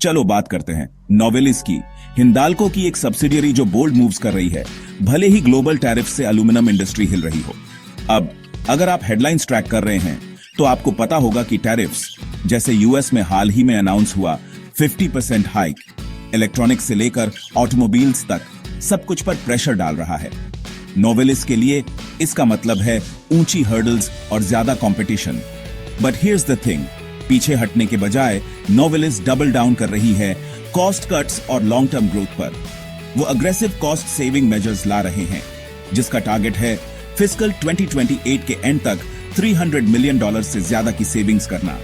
चलो बात करते हैं नोवेलिस की। हिंडाल्को की एक सब्सिडियरी जो बोल्ड मूव्स कर रही है, भले ही ग्लोबल टैरिफ से एल्यूमिनियम इंडस्ट्री हिल रही हो। अब अगर आप हेडलाइंस ट्रैक कर रहे हैं तो आपको पता होगा कि टैरिफ्स जैसे यूएस में हाल ही में अनाउंस हुआ 50% हाइक इलेक्ट्रॉनिक्स से लेकर ऑटोमोबाइल्स तक सब कुछ पर प्रेशर डाल रहा है। नोवेलिस के लिए इसका मतलब है ऊंची हर्डल्स और ज्यादा competition. But here's the thing, पीछे हटने के बजाय नोवेलिस डबल डाउन कर रही है कॉस्ट कट्स और लॉन्ग टर्म ग्रोथ पर। वो अग्रेसिव कॉस्ट सेविंग मेजर्स ला रहे हैं जिसका टारगेट है फिस्कल 2028 के एंड तक $300 मिलियन से ज्यादा की सेविंग्स करना।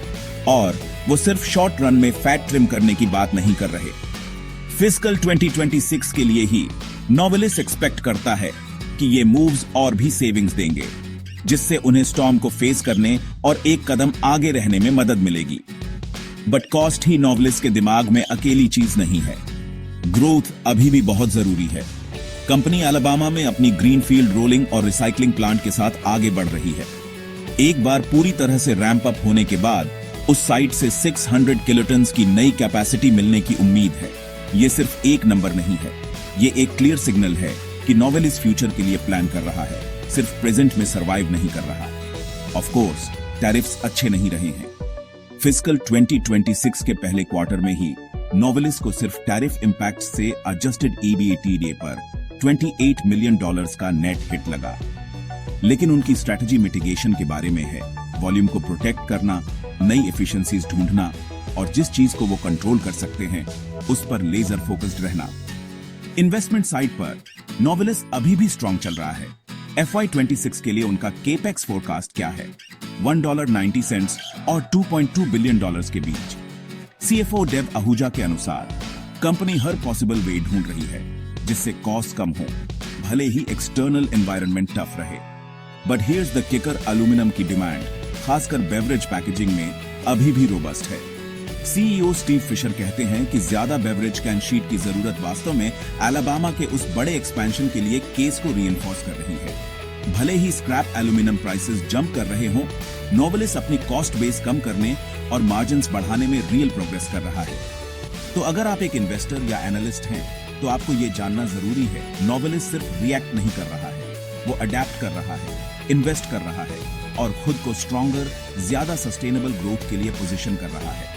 और वो सिर्फ शॉर्ट रन में फैट ट्रिम करने की बात नहीं कर रहे। फिस्कल 2026 के लिए ही नोवेलिस एक्सपेक्ट करता है कि ये मूव्स और भी सेविंग्स देंगे, जिससे उन्हें स्टॉर्म को फेस करने और एक कदम आगे रहने में मदद मिलेगी। बट कॉस्ट ही नोवेलिस के दिमाग में अकेली चीज नहीं है, ग्रोथ अभी भी बहुत जरूरी है। कंपनी अलाबामा में अपनी ग्रीनफील्ड रोलिंग और रिसाइकलिंग प्लांट के साथ आगे बढ़ रही है। एक बार पूरी तरह से रैंप अप होने के बाद उस साइट से 600 किलोटन्स की नई कैपेसिटी मिलने की उम्मीद है। ये सिर्फ एक नंबर नहीं है, ये एक क्लियर सिग्नल है कि नोवेलिस फ्यूचर के लिए प्लान कर रहा है, सिर्फ प्रेजेंट में सरवाइव नहीं कर रहा। ऑफ कोर्स टैरिफ्स अच्छे नहीं रहे हैं। फिस्कल 2026 के पहले क्वार्टर में ही नोवेलिस को सिर्फ टैरिफ इंपैक्ट से एडजस्टेड EBITDA पर $28 मिलियन का नेट हिट लगा। लेकिन उनकी स्ट्रेटजी मिटिगेशन के बारे में है, वॉल्यूम को प्रोटेक्ट करना, नई एफिशिएंसीज ढूंढना और जिस चीज को वो कंट्रोल कर सकते हैं उस पर लेजर फोकस्ड रहना। इन्वेस्टमेंट साइड पर नोवेलिस अभी भी स्ट्रॉन्ग चल रहा है। FY26 के लिए उनका केपेक्स फोरकास्ट क्या है? $1.90 और $2.2 बिलियन के बीच। CFO डेव आहूजा के अनुसार कंपनी हर पॉसिबल वे ढूंढ रही है जिससे कॉस्ट कम हो, भले ही एक्सटर्नल एनवायरनमेंट टफ रहे। But here's the kicker, aluminium की डिमांड खासकर बेवरेज पैकेजिंग में अभी भी रोबस्ट है। CEO स्टीव फिशर कहते हैं कि ज्यादा बेवरेज कैन शीट की जरूरत वास्तव में अलाबामा के उस बड़े एक्सपेंशन के लिए केस को रीइंफोर्स कर रही है। भले ही स्क्रैप एल्यूमिनियम प्राइसेस जंप कर रहे हों, नोवेलिस अपनी कॉस्ट बेस कम करने और मार्जिन्स बढ़ाने में रियल प्रोग्रेस कर रहा है। तो अगर आप एक इन्वेस्टर या एनालिस्ट हैं तो आपको ये जानना जरूरी है, नोवेलिस सिर्फ रिएक्ट नहीं कर रहा है, वो अडेप्ट कर रहा है, इन्वेस्ट कर रहा है और खुद को स्ट्रॉन्गर, ज्यादा सस्टेनेबल ग्रोथ के लिए पोजीशन कर रहा है।